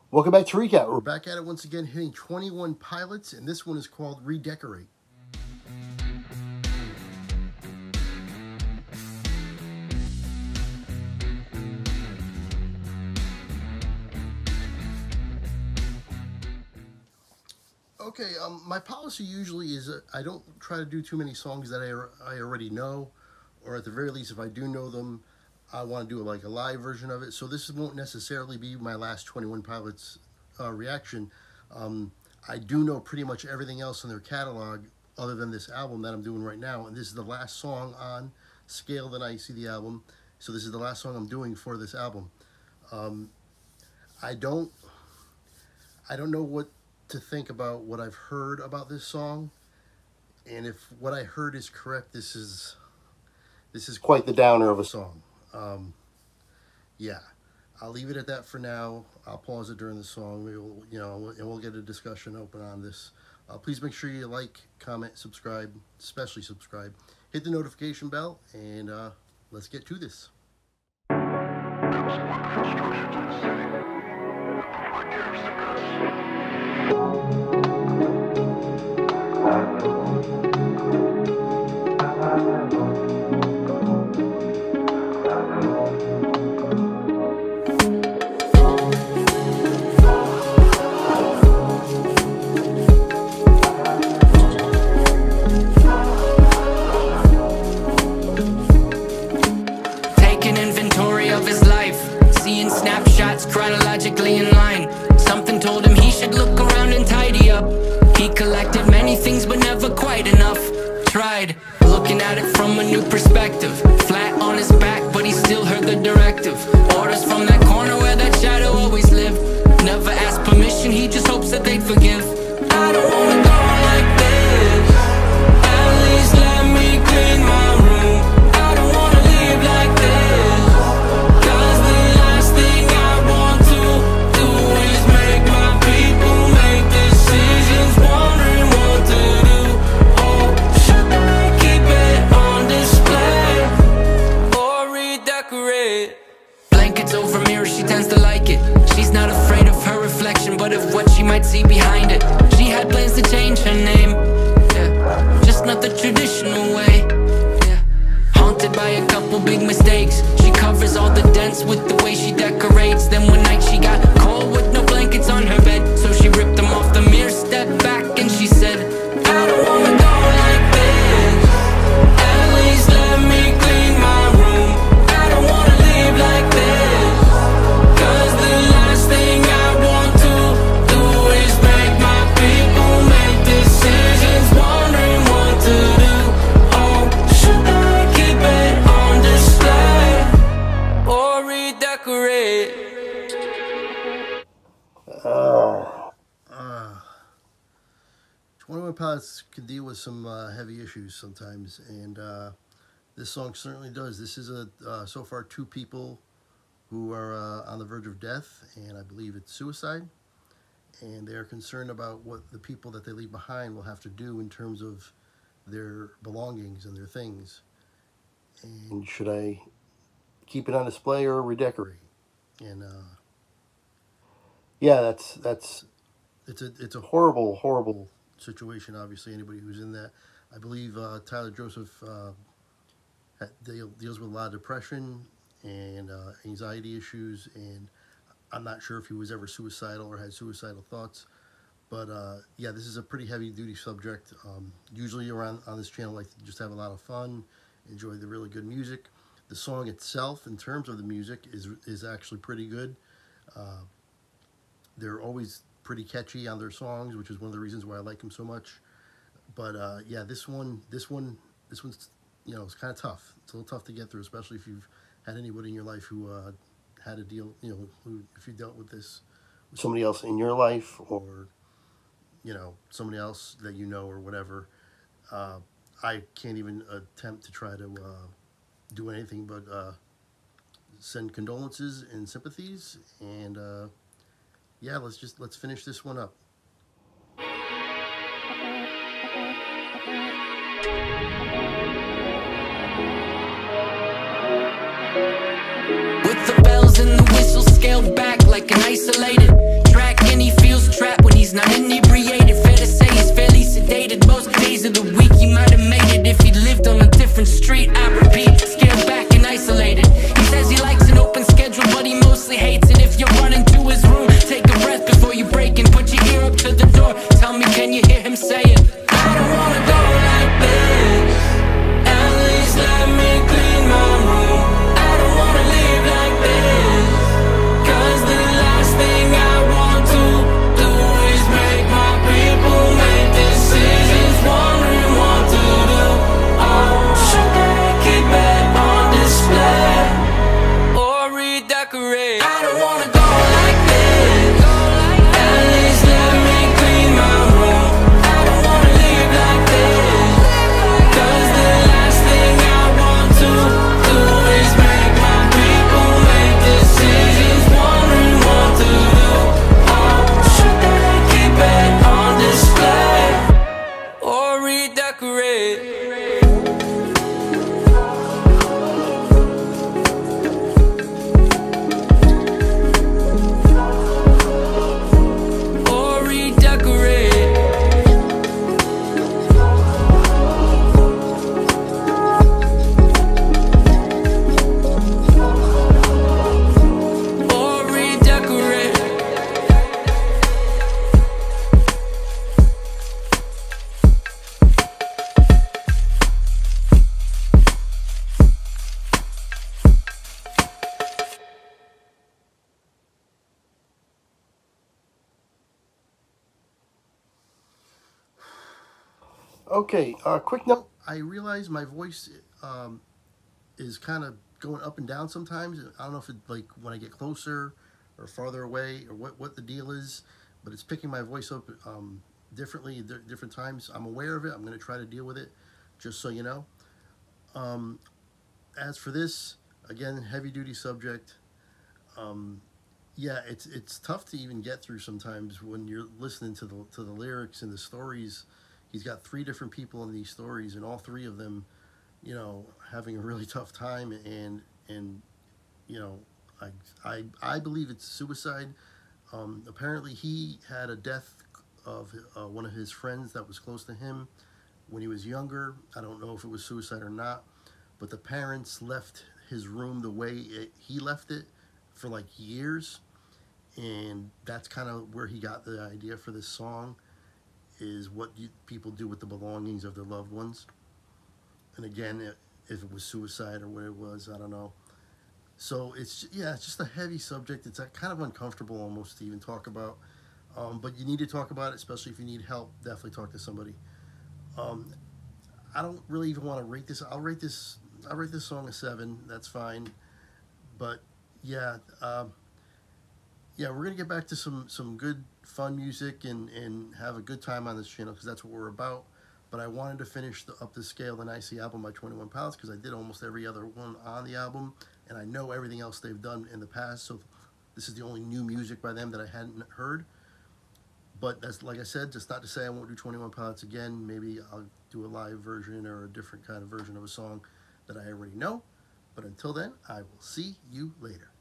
Welcome back to Recap. We're back at it once again, hitting 21 pilots, and this one is called Redecorate. Okay, my policy usually is I don't try to do too many songs that I already know, or at the very least, if I do know them, I want to do like a live version of it. So this won't necessarily be my last 21 Pilots reaction. I do know pretty much everything else in their catalog other than this album that I'm doing right now, and this is the last song on Scaled and Icy, the album. So this is the last song I'm doing for this album. I don't know what to think about what I've heard about this song, and if what I heard is correct, this is quite the downer of a song. Yeah, I'll leave it at that for now. I'll pause it during the song. We'll get a discussion open on this. Please make sure you like, comment, subscribe, especially subscribe. Hit the notification bell, and let's get to this. Chronologically in line, something told him he should look around and tidy up. He collected many things but never quite enough. Tried looking at it from a new perspective. Flat on his back but he still heard the directive. Orders from that corner where that shadow always lived. Never asked permission, he just hopes that they'd forgive. I don't wanna go like this. At least let me clean my room. I don't wanna leave like this. But of what she might see behind it. She had plans to change her name, yeah, just not the traditional way, yeah. Haunted by a couple big mistakes, she covers all the dents with the way she decorates. Then one night she got cold with no blankets on her bed, so she ripped them off the mirror, stepped back and she said, I don't wanna go like this. At least let me clean my room. I don't wanna leave like this. Cause the last thing I want to do is make my people make decisions, wondering what to do. Oh, should I keep it on display or redecorate? 21 Pilots can deal with some heavy issues sometimes, and this song certainly does. This is so far 2 people who are on the verge of death, and I believe it's suicide, and they are concerned about what the people that they leave behind will have to do in terms of their belongings and their things. And should I keep it on display or redecorate? And yeah, it's a horrible situation. Obviously, anybody who's in that. I believe Tyler Joseph deals with a lot of depression and anxiety issues, and I'm not sure if he was ever suicidal or had suicidal thoughts, but yeah, this is a pretty heavy duty subject. Usually around on this channel, I like to just have a lot of fun, enjoy the really good music. The song itself, in terms of the music, is actually pretty good. They're always pretty catchy on their songs, which is one of the reasons why I like them so much. But yeah, this one's, it's kind of tough. It's a little tough to get through, especially if you've had anybody in your life who had a deal, if you dealt with this with somebody else in your life, or somebody else that or whatever. I can't even attempt to try to do anything but send condolences and sympathies, and yeah, let's finish this one up. With the bells and the whistles scaled back like an isolated track. Okay, quick note. I realize my voice is kind of going up and down sometimes. I don't know if it like when I get closer or farther away or what the deal is, but it's picking my voice up differently at different times. I'm aware of it. I'm going to try to deal with it, just so you know. Um, as for this, again, heavy duty subject. Um, yeah, it's tough to even get through sometimes when you're listening to the lyrics and the stories. He's got three different people in these stories, and all three of them, having a really tough time, and you know, I believe it's suicide. Apparently, he had a death of one of his friends that was close to him when he was younger. I don't know if it was suicide or not, but the parents left his room the way he left it for like years, and that's kind of where he got the idea for this song. Is what people do with the belongings of their loved ones. And again, if it was suicide or what it was, I don't know. So it's just a heavy subject. It's kind of uncomfortable almost to even talk about. But you need to talk about it, especially if you need help. Definitely talk to somebody. Um, I don't really even want to rate this. I'll rate this song a 7. That's fine. But yeah, yeah, we're gonna get back to some good fun music and have a good time on this channel because that's what we're about. But I wanted to finish up the Scaled and Icy album by 21 Pilots because I did almost every other one on the album, and I know everything else they've done in the past. So this is the only new music by them that I hadn't heard. But that's, like I said, just not to say I won't do 21 Pilots again. Maybe I'll do a live version or a different kind of version of a song that I already know. But until then, I will see you later.